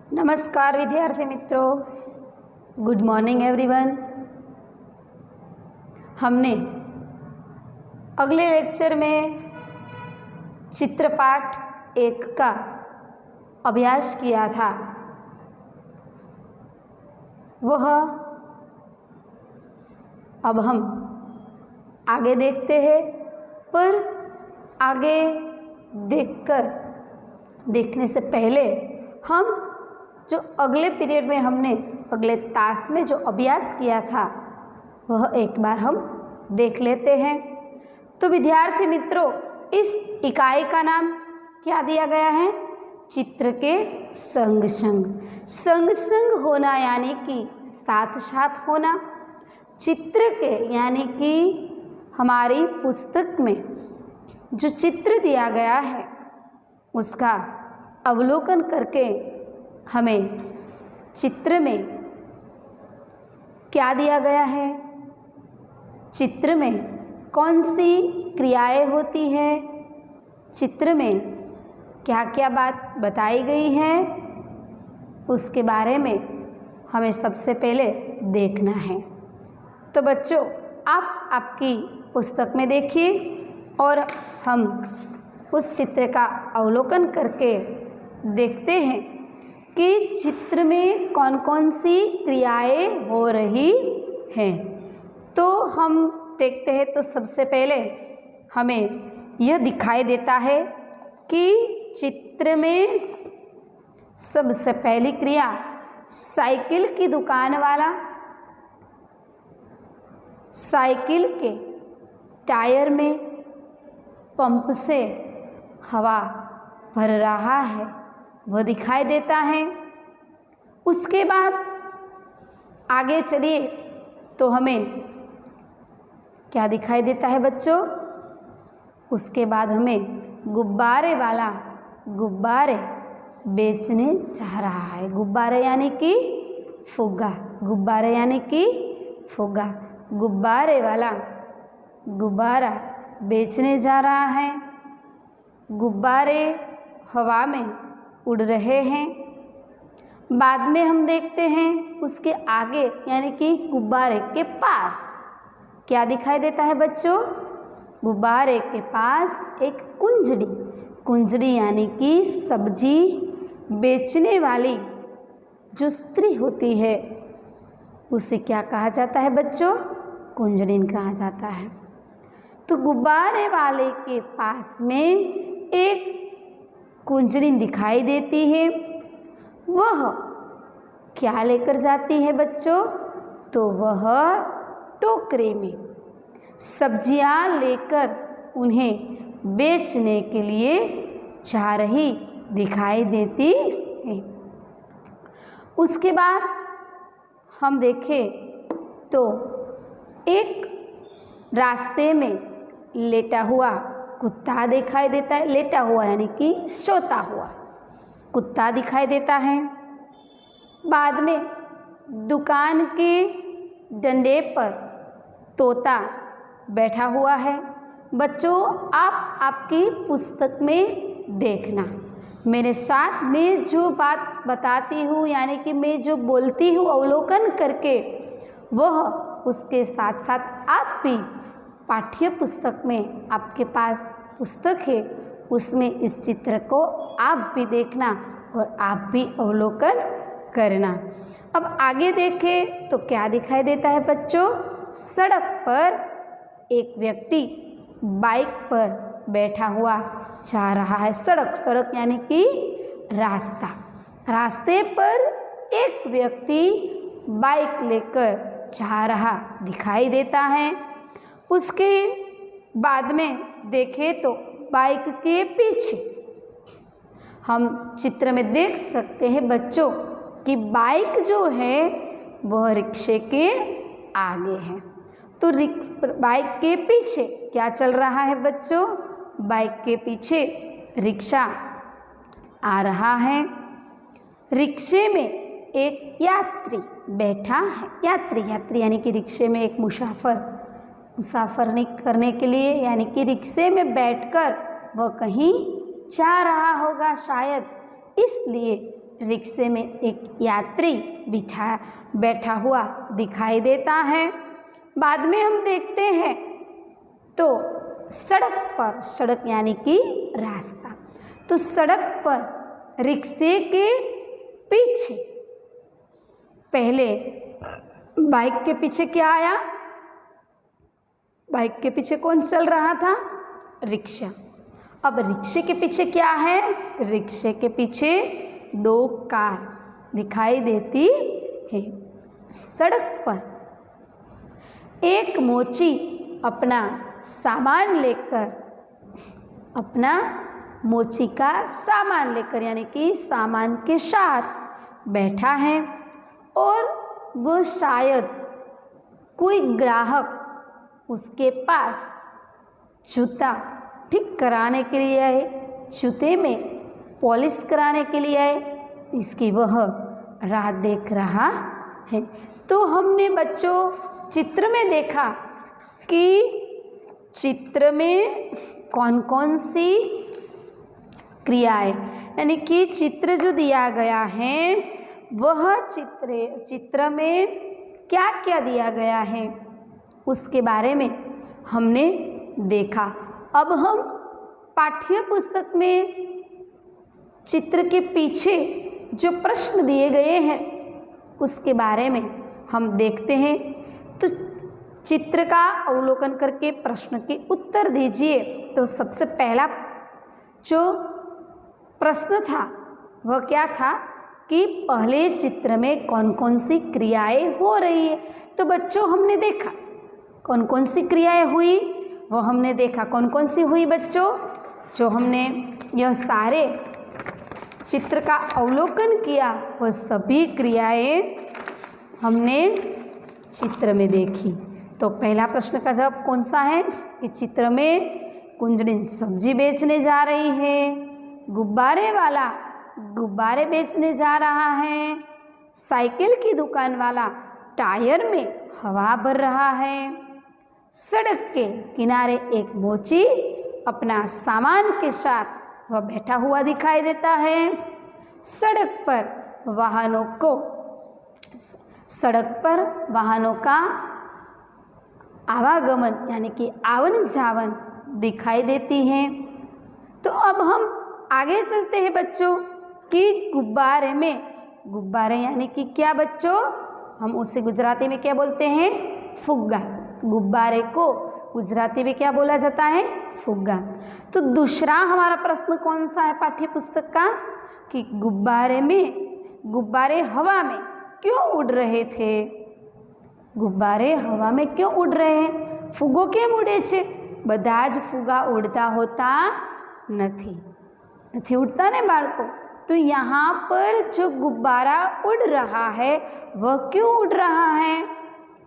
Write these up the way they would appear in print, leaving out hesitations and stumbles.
नमस्कार विद्यार्थी मित्रों, गुड मॉर्निंग एवरीवन। हमने अगले लेक्चर में चित्रपाठ 1 का अभ्यास किया था। वह अब हम आगे देखते हैं, पर आगे देखने से पहले हम जो अगले पीरियड में हमने अगले तास में जो अभ्यास किया था वह एक बार हम देख लेते हैं। तो विद्यार्थी मित्रों, इस इकाई का नाम क्या दिया गया है? चित्र के संग संग होना, यानी कि साथ साथ होना। चित्र के यानी कि हमारी पुस्तक में जो चित्र दिया गया है उसका अवलोकन करके हमें चित्र में क्या दिया गया है, चित्र में कौन सी क्रियाएं होती है, चित्र में क्या क्या बात बताई गई है, उसके बारे में हमें सबसे पहले देखना है। तो बच्चों, आप आपकी पुस्तक में देखिए और हम उस चित्र का अवलोकन करके देखते हैं कि चित्र में कौन कौन सी क्रियाएं हो रही हैं। तो हम देखते हैं, तो सबसे पहले हमें यह दिखाई देता है कि चित्र में सबसे पहली क्रिया साइकिल की दुकान वाला साइकिल के टायर में पंप से हवा भर रहा है, वह दिखाई देता है। उसके बाद आगे चलिए तो हमें क्या दिखाई देता है बच्चों? उसके बाद हमें गुब्बारे वाला गुब्बारे बेचने जा रहा है। गुब्बारे यानी कि फुग्गा, गुब्बारे यानी कि फुग्गा। गुब्बारे वाला गुब्बारा बेचने जा रहा है। गुब्बारे हवा में उड़ रहे हैं। बाद में हम देखते हैं उसके आगे यानी कि गुब्बारे के पास क्या दिखाई देता है बच्चों? गुब्बारे के पास एक कुंजड़ी यानी कि सब्जी बेचने वाली जो स्त्री होती है उसे क्या कहा जाता है बच्चों? कुंजड़िन कहा जाता है। तो गुब्बारे वाले के पास में एक कुंजड़िन दिखाई देती है। वह क्या लेकर जाती है बच्चों? तो वह टोकरे में सब्जियां लेकर उन्हें बेचने के लिए जा रही दिखाई देती है। उसके बाद हम देखें तो एक रास्ते में लेटा हुआ कुत्ता दिखाई देता है। लेटा हुआ यानी कि सोता हुआ कुत्ता दिखाई देता है। बाद में दुकान के डंडे पर तोता बैठा हुआ है। बच्चों, आप आपकी पुस्तक में देखना, मेरे साथ मैं जो बात बताती हूँ यानी कि मैं जो बोलती हूँ अवलोकन करके, वह उसके साथ साथ आप भी पाठ्य पुस्तक में आपके पास पुस्तक है उसमें इस चित्र को आप भी देखना और आप भी अवलोकन करना। अब आगे देखें तो क्या दिखाई देता है बच्चों? सड़क पर एक व्यक्ति बाइक पर बैठा हुआ जा रहा है। सड़क यानी कि रास्ता। रास्ते पर एक व्यक्ति बाइक लेकर जा रहा दिखाई देता है। उसके बाद में देखें तो बाइक के पीछे हम चित्र में देख सकते हैं बच्चों कि बाइक जो है वह रिक्शे के आगे है। तो बाइक के पीछे क्या चल रहा है बच्चों? बाइक के पीछे रिक्शा आ रहा है। रिक्शे में एक यात्री बैठा है। यात्री यानी कि रिक्शे में एक मुसाफर करने के लिए यानी कि रिक्शे में बैठकर वह कहीं जा रहा होगा शायद, इसलिए रिक्शे में एक यात्री बैठा हुआ दिखाई देता है। बाद में हम देखते हैं तो सड़क यानी कि रास्ता, तो सड़क पर रिक्शे के पीछे, पहले बाइक के पीछे क्या आया? बाइक के पीछे कौन चल रहा था? रिक्शा। अब रिक्शे के पीछे क्या है? रिक्शे के पीछे 2 कार दिखाई देती है। सड़क पर एक मोची अपना सामान लेकर, मोची का सामान लेकर यानी कि सामान के साथ बैठा है और वो शायद कोई ग्राहक उसके पास जूता ठीक कराने के लिए आए, जूते में पॉलिश कराने के लिए आए, इसकी वह राह देख रहा है। तो हमने बच्चों चित्र में देखा कि चित्र में कौन कौन सी क्रियाएं, यानी कि चित्र जो दिया गया है वह चित्र में क्या क्या दिया गया है उसके बारे में हमने देखा। अब हम पाठ्य पुस्तक में चित्र के पीछे जो प्रश्न दिए गए हैं उसके बारे में हम देखते हैं। तो चित्र का अवलोकन करके प्रश्न के उत्तर दीजिए। तो सबसे पहला जो प्रश्न था वह क्या था कि पहले चित्र में कौन कौन सी क्रियाएं हो रही है। तो बच्चों हमने देखा कौन कौन सी क्रियाएं हुई, वो हमने देखा कौन कौन सी हुई बच्चों। जो हमने यह सारे चित्र का अवलोकन किया वह सभी क्रियाएं हमने चित्र में देखी। तो पहला प्रश्न का जवाब कौन सा है कि चित्र में कुंजड़ी सब्जी बेचने जा रही है, गुब्बारे वाला गुब्बारे बेचने जा रहा है, साइकिल की दुकान वाला टायर में हवा भर रहा है, सड़क के किनारे एक मोची अपना सामान के साथ वह बैठा हुआ दिखाई देता है, सड़क पर वाहनों का आवागमन यानी कि आवन जावन दिखाई देती है। तो अब हम आगे चलते हैं बच्चों कि गुब्बारे यानी कि क्या बच्चों, हम उसे गुजराती में क्या बोलते हैं? फुग्गा। गुब्बारे को गुजराती में क्या बोला जाता है? फुग्गा। तो दूसरा हमारा प्रश्न कौन सा है पाठ्य पुस्तक का कि गुब्बारे हवा में क्यों उड़ रहे थे? गुब्बारे हवा में क्यों उड़ रहे हैं? फुग्गो केम उड़े छे? બધા જ ફુગા ઉડતા હોતા નથી उड़ता ने बाળકો। तो यहाँ पर जो गुब्बारा उड़ रहा है वह क्यों उड़ रहा है?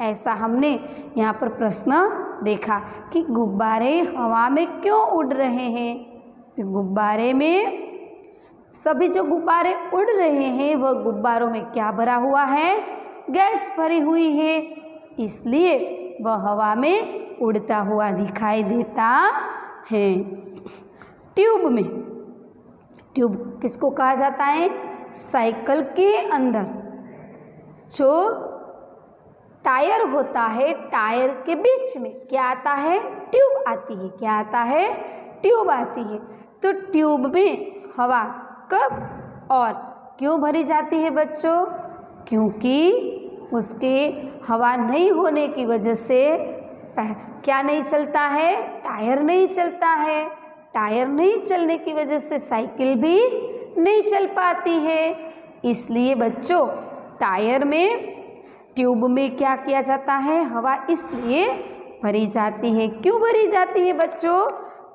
ऐसा हमने यहाँ पर प्रश्न देखा कि गुब्बारे हवा में क्यों उड़ रहे हैं। तो गुब्बारे में सभी जो गुब्बारे उड़ रहे हैं वह गुब्बारों में क्या भरा हुआ है? गैस भरी हुई है, इसलिए वह हवा में उड़ता हुआ दिखाई देता है। ट्यूब किसको कहा जाता है? साइकिल के अंदर जो टायर होता है, टायर के बीच में क्या आता है? ट्यूब आती है। क्या आता है? ट्यूब आती है। तो ट्यूब में हवा कब और क्यों भरी जाती है बच्चों? क्योंकि उसके हवा नहीं होने की वजह से क्या नहीं चलता है? टायर नहीं चलता है। टायर नहीं चलने की वजह से साइकिल भी नहीं चल पाती है। इसलिए बच्चों ट्यूब में क्या किया जाता है? हवा इसलिए भरी जाती है। क्यों भरी जाती है बच्चों?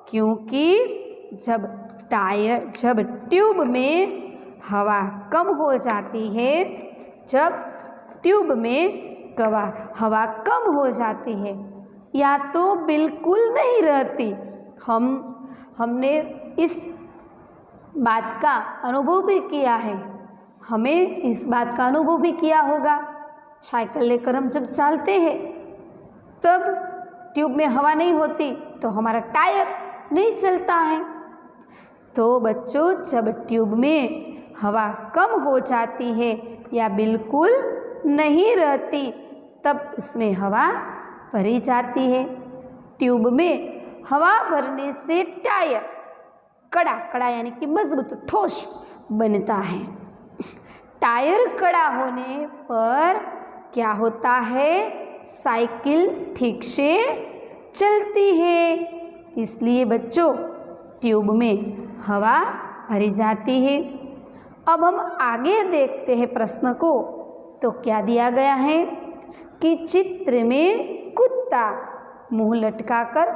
क्योंकि जब ट्यूब में हवा कम हो जाती है, जब ट्यूब में हवा कम हो जाती है या तो बिल्कुल नहीं रहती, हमने इस बात का अनुभव भी किया है, हमें इस बात का अनुभव भी किया होगा। साइकिल लेकर हम जब चलते हैं तब ट्यूब में हवा नहीं होती तो हमारा टायर नहीं चलता है। तो बच्चों जब ट्यूब में हवा कम हो जाती है या बिल्कुल नहीं रहती, तब उसमें हवा भरी जाती है। ट्यूब में हवा भरने से टायर कड़ा, कड़ा यानी कि मजबूत ठोस बनता है। टायर कड़ा होने पर क्या होता है? साइकिल ठीक से चलती है। इसलिए बच्चों ट्यूब में हवा भरी जाती है। अब हम आगे देखते हैं प्रश्न को। तो क्या दिया गया है कि चित्र में कुत्ता मुंह लटकाकर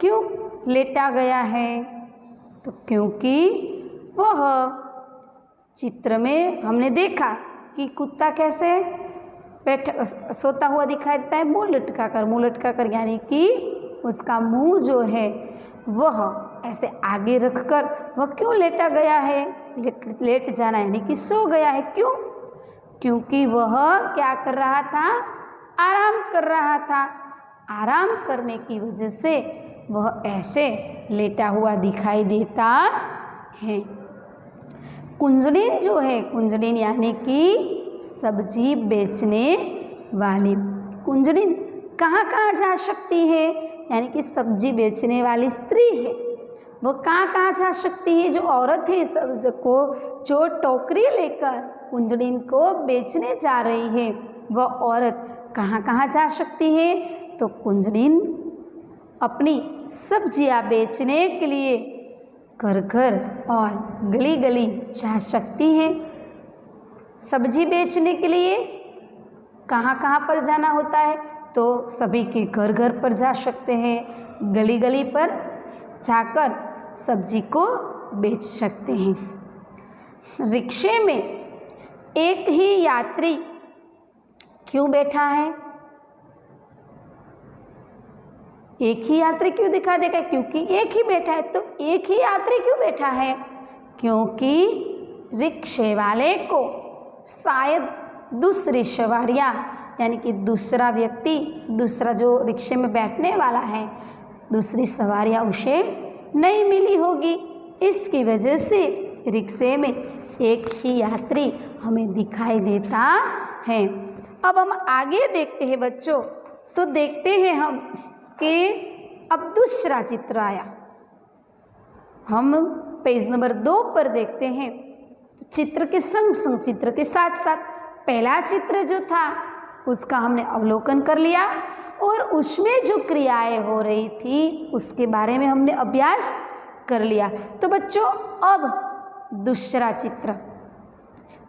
क्यों लेटा गया है? तो क्योंकि वह चित्र में हमने देखा कि कुत्ता कैसे बैठा सोता हुआ दिखाई देता है, मुंह लटकाकर, यानी कि उसका मुंह जो है वह ऐसे आगे रखकर वह क्यों लेटा गया है? लेट जाना यानी कि सो गया है। क्यों? क्योंकि वह क्या कर रहा था? आराम कर रहा था। आराम करने की वजह से वह ऐसे लेटा हुआ दिखाई देता है। कुंजड़िन जो है, कुंजड़िन यानी कि सब्जी बेचने वाली। कुंजड़िन कहाँ कहाँ जा सकती है? यानी कि सब्जी बेचने वाली स्त्री है, वो कहाँ कहाँ जा सकती है? जो औरत है सब्जी को, जो टोकरी लेकर कुंजड़िन को बेचने जा रही है, वह औरत कहाँ कहाँ जा सकती है? तो कुंजड़िन अपनी सब्जियां बेचने के लिए घर घर और गली गली जा सकती है। सब्जी बेचने के लिए कहाँ कहाँ पर जाना होता है? तो सभी के घर घर पर जा सकते हैं, गली गली पर जाकर सब्जी को बेच सकते हैं। रिक्शे में एक ही यात्री क्यों बैठा है? एक ही यात्री क्यों दिखा देगा? क्योंकि एक ही बैठा है। तो एक ही यात्री क्यों बैठा है? क्योंकि रिक्शे वाले को शायद दूसरी सवारियाँ यानी कि दूसरा व्यक्ति, दूसरा जो रिक्शे में बैठने वाला है, दूसरी सवारियाँ उसे नहीं मिली होगी। इसकी वजह से रिक्शे में एक ही यात्री हमें दिखाई देता है। अब हम आगे देखते हैं बच्चों। तो देखते हैं हम कि अब दूसरा चित्र आया। हम पेज नंबर 2 पर देखते हैं। चित्र के संग संग, चित्र के साथ साथ पहला चित्र जो था उसका हमने अवलोकन कर लिया और उसमें जो क्रियाएं हो रही थी उसके बारे में हमने अभ्यास कर लिया। तो बच्चों अब दूसरा चित्र,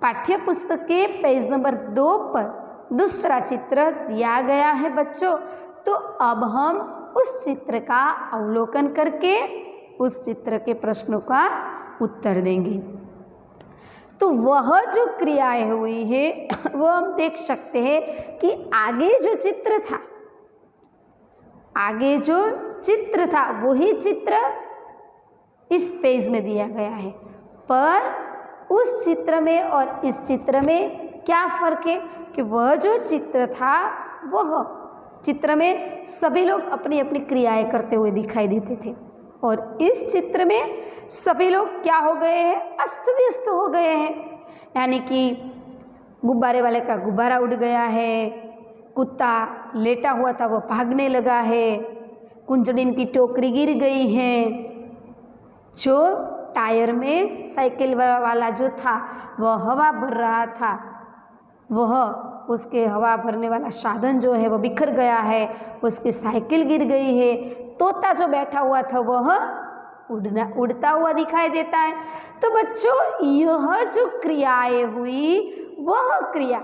पाठ्य पुस्तक के पेज नंबर 2 पर दूसरा चित्र दिया गया है बच्चों। तो अब हम उस चित्र का अवलोकन करके उस चित्र के प्रश्नों का उत्तर देंगे। तो वह जो क्रियाएं हुई है वो हम देख सकते हैं कि आगे जो चित्र था, आगे जो चित्र था वही चित्र इस पेज में दिया गया है, पर उस चित्र में और इस चित्र में क्या फर्क है कि वह जो चित्र था वह चित्र में सभी लोग अपनी अपनी क्रियाएं करते हुए दिखाई देते थे और इस चित्र में सभी लोग क्या हो गए हैं? अस्त व्यस्त हो गए हैं। यानी कि गुब्बारे वाले का गुब्बारा उड़ गया है, कुत्ता लेटा हुआ था वो भागने लगा है, कुंजड़िन की टोकरी गिर गई है, जो टायर में साइकिल वाला जो था वह हवा भर रहा था, वह उसके हवा भरने वाला साधन जो है वह बिखर गया है, उसकी साइकिल गिर गई है, तोता जो बैठा हुआ था वह उड़ता हुआ दिखाई देता है। तो बच्चों यह जो क्रियाएं हुई वह क्रिया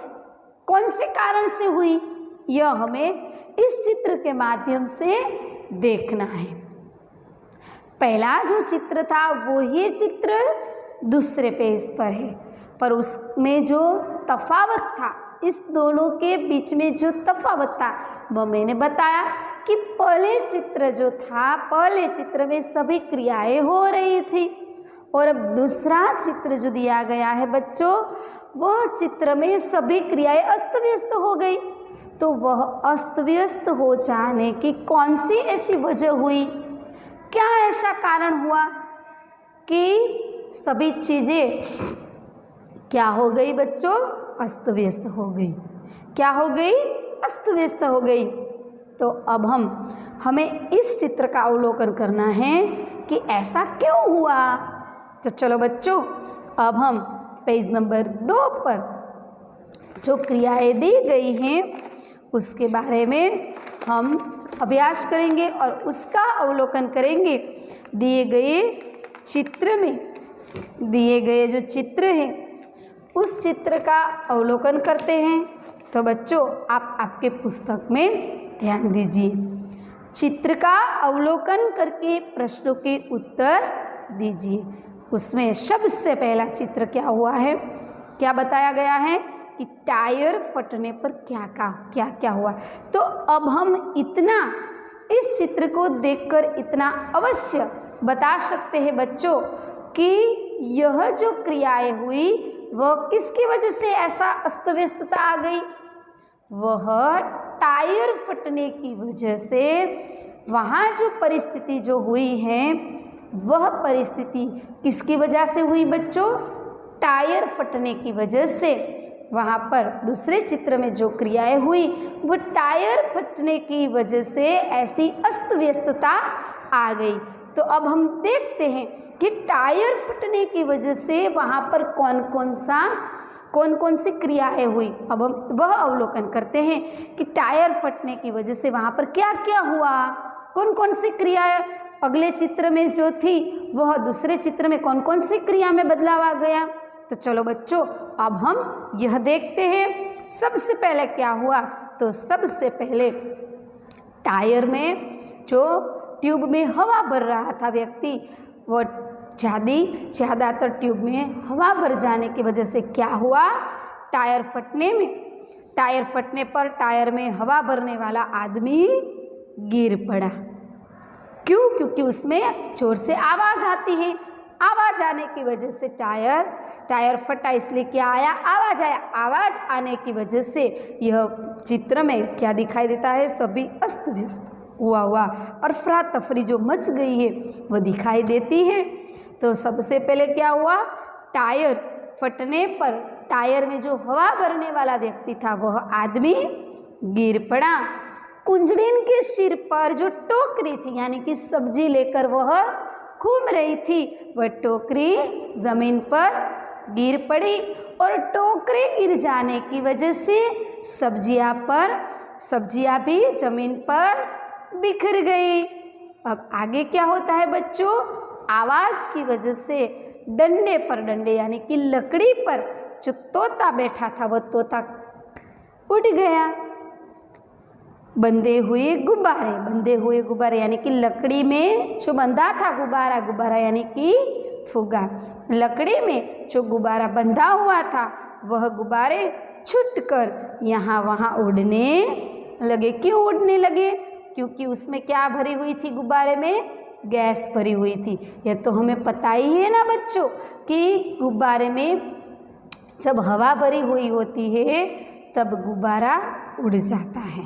कौन से कारण से हुई, यह हमें इस चित्र के माध्यम से देखना है। पहला जो चित्र था वही चित्र दूसरे पेज पर है, पर उसमें जो तफावत था, इस दोनों के बीच में जो तफावत था वह मैंने बताया कि पहले चित्र जो था, पहले चित्र में सभी क्रियाएं हो रही थी और अब दूसरा चित्र जो दिया गया है बच्चों, वह चित्र में सभी क्रियाएं अस्त व्यस्त हो गई। तो वह अस्त व्यस्त हो जाने की कौन सी ऐसी वजह हुई, क्या ऐसा कारण हुआ कि सभी चीज़ें क्या हो गई बच्चों? अस्त व्यस्त हो गई। क्या हो गई? अस्त व्यस्त हो गई। तो अब हमें इस चित्र का अवलोकन करना है कि ऐसा क्यों हुआ। तो चलो बच्चों, अब हम पेज नंबर 2 पर जो क्रियाएं दी गई हैं उसके बारे में हम अभ्यास करेंगे और उसका अवलोकन करेंगे। दिए गए चित्र में, दिए गए जो चित्र है उस चित्र का अवलोकन करते हैं। तो बच्चों, आप आपके पुस्तक में ध्यान दीजिए। चित्र का अवलोकन करके प्रश्नों के उत्तर दीजिए। उसमें सबसे पहला चित्र क्या हुआ है, क्या बताया गया है कि टायर फटने पर क्या क्या हुआ। तो अब हम इतना इस चित्र को देखकर इतना अवश्य बता सकते हैं बच्चों कि यह जो क्रियाएं हुई वह किसकी वजह से ऐसा अस्त व्यस्तता आ गई। वह टायर फटने की वजह से वहाँ जो परिस्थिति जो हुई है वह परिस्थिति किसकी वजह से हुई बच्चों? टायर फटने की वजह से। वहाँ पर दूसरे चित्र में जो क्रियाएं हुई वो टायर फटने की वजह से ऐसी अस्त व्यस्तता आ गई। तो अब हम देखते हैं कि टायर फटने की वजह से वहाँ पर कौन कौन सी क्रियाएं हुई। अब हम वह अवलोकन करते हैं कि टायर फटने की वजह से वहाँ पर क्या क्या हुआ, कौन कौन सी क्रियाएं अगले चित्र में जो थी वह दूसरे चित्र में कौन कौन सी क्रिया में बदलाव आ गया। तो चलो बच्चों, अब हम यह देखते हैं सबसे पहले क्या हुआ। तो सबसे पहले टायर में जो ट्यूब में हवा भर रहा था व्यक्ति, वो ज़्यादातर ट्यूब में हवा भर जाने की वजह से क्या हुआ, टायर फटने पर टायर में हवा भरने वाला आदमी गिर पड़ा। क्यों? क्योंकि उसमें जोर से आवाज़ आती है। आवाज़ आने की वजह से टायर फटा, इसलिए क्या आया, आवाज़ आया। आवाज़ आने की वजह से यह चित्र में क्या दिखाई देता है, सभी अस्त व्यस्त हुआ और अफरा तफरी जो मच गई है वह दिखाई देती है। तो सबसे पहले क्या हुआ, टायर फटने पर टायर में जो हवा भरने वाला व्यक्ति था वह आदमी गिर पड़ा। कुंजड़िन के सिर पर जो टोकरी थी यानी कि सब्जी लेकर वह घूम रही थी, वह टोकरी जमीन पर गिर पड़ी और टोकरी गिर जाने की वजह से सब्जियां भी जमीन पर बिखर गई। अब आगे क्या होता है बच्चों, आवाज़ की वजह से डंडे यानी कि लकड़ी पर जो तोता बैठा था वह तोता उड़ गया। बंधे हुए गुब्बारे यानी कि लकड़ी में जो बंधा था गुब्बारा यानी कि फुग्गा, लकड़ी में जो गुब्बारा बंधा हुआ था वह गुब्बारे छूटकर यहाँ वहाँ उड़ने लगे। क्यों उड़ने लगे? क्योंकि उसमें क्या भरी हुई थी, गुब्बारे में गैस भरी हुई थी। यह तो हमें पता ही है ना बच्चों कि गुब्बारे में जब हवा भरी हुई होती है तब गुब्बारा उड़ जाता है,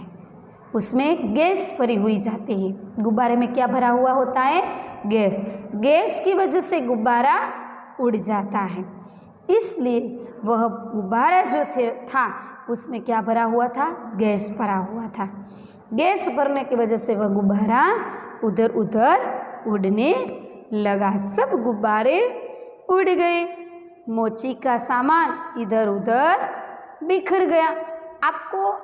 उसमें गैस भरी हुई जाती है। गुब्बारे में क्या भरा हुआ होता है, गैस की वजह से गुब्बारा उड़ जाता है। इसलिए वह गुब्बारा जो था उसमें क्या भरा हुआ था, गैस भरा हुआ था। गैस भरने की वजह से वह गुब्बारा उधर उधर उड़ने लगा। सब गुब्बारे उड़ गए, मोची का सामान इधर उधर बिखर गया। आपको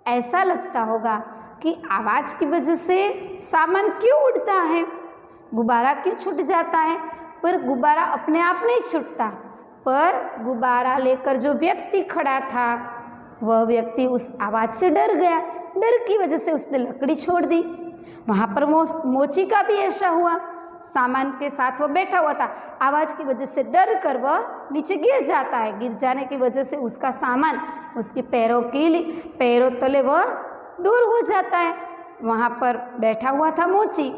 ऐसा लगता होगा कि आवाज़ की वजह से सामान क्यों उड़ता है, गुब्बारा क्यों छूट जाता है, पर गुब्बारा अपने आप नहीं छूटता। पर गुब्बारा लेकर जो व्यक्ति खड़ा था वह व्यक्ति उस आवाज़ से डर गया। डर की वजह से उसने लकड़ी छोड़ दी। वहाँ पर मोची का भी ऐसा हुआ, सामान के साथ वह बैठा हुआ था, आवाज़ की वजह से डर कर वह नीचे गिर जाता है। गिर जाने की वजह से उसका सामान उसके पैरों तले वह दूर हो जाता है। वहाँ पर बैठा हुआ था मोची,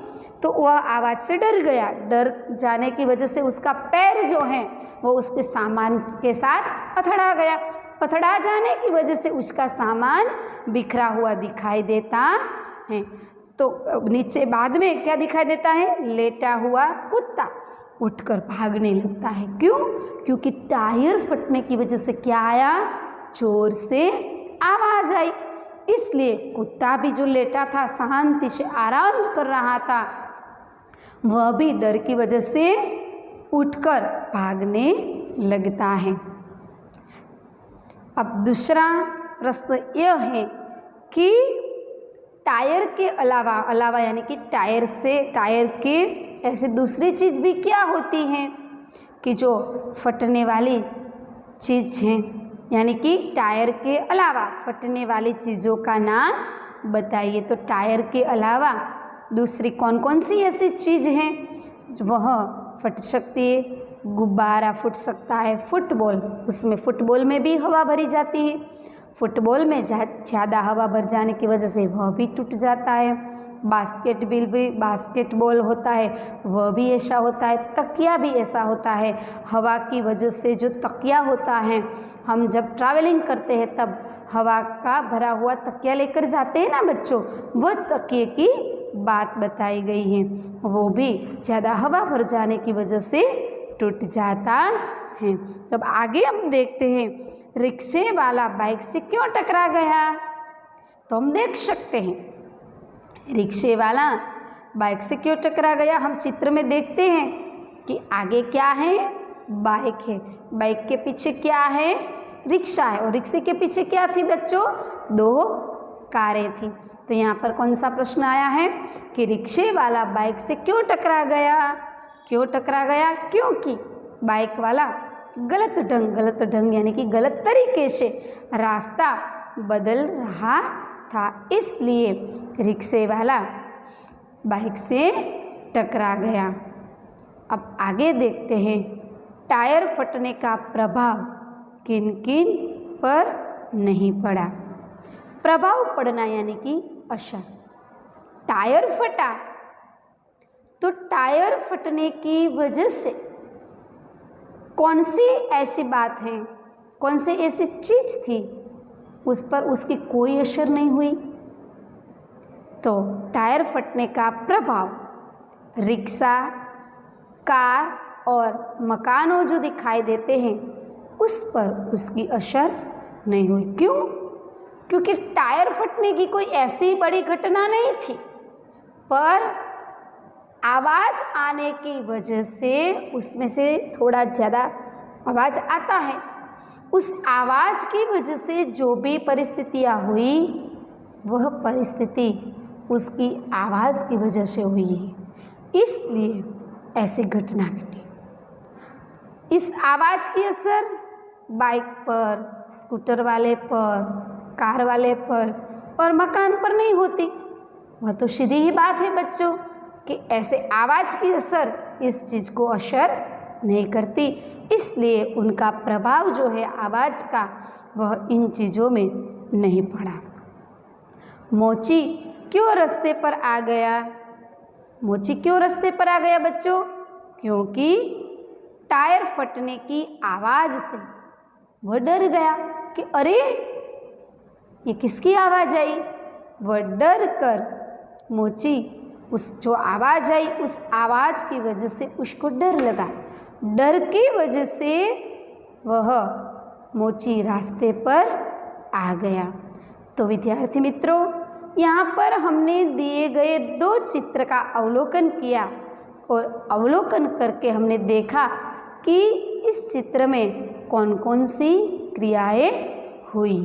तो वह आवाज़ से डर गया। डर जाने की वजह से उसका पैर जो है वो उसके सामान के साथ पथड़ा गया। पथड़ा जाने की वजह से उसका सामान बिखरा हुआ दिखाई देता है। तो नीचे बाद में क्या दिखाई देता है, लेटा हुआ कुत्ता। उठकर भागने लगता है। क्यों? क्योंकि टायर फटने की वजह से क्या आया? जोर से आवाज आई। इसलिए कुत्ता भी जो लेटा था, शांति से आराम कर रहा था, वह भी डर की वजह से उठकर भागने लगता है। अब दूसरा प्रश्न यह है कि टायर के अलावा यानी कि टायर के ऐसे दूसरी चीज़ भी क्या होती हैं कि जो फटने वाली चीज़ हैं, यानी कि टायर के अलावा फटने वाली चीज़ों का नाम बताइए। तो टायर के अलावा दूसरी कौन कौन सी ऐसी चीज़ हैं जो वह फट सकती है? गुब्बारा फूट सकता है, फुटबॉल, उसमें फुटबॉल में भी हवा भरी जाती है, फुटबॉल में ज़्यादा हवा भर जाने की वजह से वह भी टूट जाता है। बास्केटबॉल होता है, वह भी ऐसा होता है। तकिया भी ऐसा होता है, हवा की वजह से जो तकिया होता है, हम जब ट्रैवलिंग करते हैं तब हवा का भरा हुआ तकिया लेकर जाते हैं ना बच्चों, वो तकिए की बात बताई गई है, वो भी ज़्यादा हवा भर जाने की वजह से टूट जाता है। तब आगे हम देखते हैं, रिक्शे वाला बाइक से क्यों टकरा गया? तो हम देख सकते हैं रिक्शे वाला बाइक से क्यों टकरा गया। हम चित्र में देखते हैं कि आगे क्या है? बाइक है, बाइक के पीछे क्या है? रिक्शा है, और रिक्शे के पीछे क्या थी बच्चों? 2 कारें थी। तो यहाँ पर कौन सा प्रश्न आया है कि रिक्शे वाला बाइक से क्यों टकरा गया? क्यों टकरा गया? क्योंकि बाइक वाला गलत ढंग यानी कि गलत तरीके से रास्ता बदल रहा था, इसलिए रिक्शे वाला बाइक से टकरा गया। अब आगे देखते हैं, टायर फटने का प्रभाव किन किन पर नहीं पड़ा? प्रभाव पड़ना यानी कि असर। टायर फटा तो टायर फटने की वजह से कौन सी ऐसी बात है, कौन सी ऐसी चीज़ थी उस पर उसकी कोई असर नहीं हुई? तो टायर फटने का प्रभाव रिक्शा, कार और मकानों जो दिखाई देते हैं उस पर उसकी असर नहीं हुई। क्यों? क्योंकि टायर फटने की कोई ऐसी बड़ी घटना नहीं थी, पर आवाज़ आने की वजह से उसमें से थोड़ा ज़्यादा आवाज़ आता है। उस आवाज़ की वजह से जो भी परिस्थितियाँ हुई, वह परिस्थिति उसकी आवाज़ की वजह से हुई है, इसलिए ऐसी घटना घटी। इस आवाज़ की असर बाइक पर, स्कूटर वाले पर, कार वाले पर और मकान पर नहीं होती। वह तो सीधी ही बात है बच्चों कि ऐसे आवाज़ की असर इस चीज़ को असर नहीं करती, इसलिए उनका प्रभाव जो है आवाज़ का, वह इन चीज़ों में नहीं पड़ा। मोची क्यों रास्ते पर आ गया? मोची क्यों रास्ते पर आ गया बच्चों? क्योंकि टायर फटने की आवाज़ से वह डर गया कि अरे ये किसकी आवाज़ आई। वह डर कर मोची, उस जो आवाज़ आई उस आवाज़ की वजह से उसको डर लगा, डर की वजह से वह मोची रास्ते पर आ गया। तो विद्यार्थी मित्रों, यहाँ पर हमने दिए गए 2 चित्र का अवलोकन किया और अवलोकन करके हमने देखा कि इस चित्र में कौन कौन सी क्रियाएं हुई।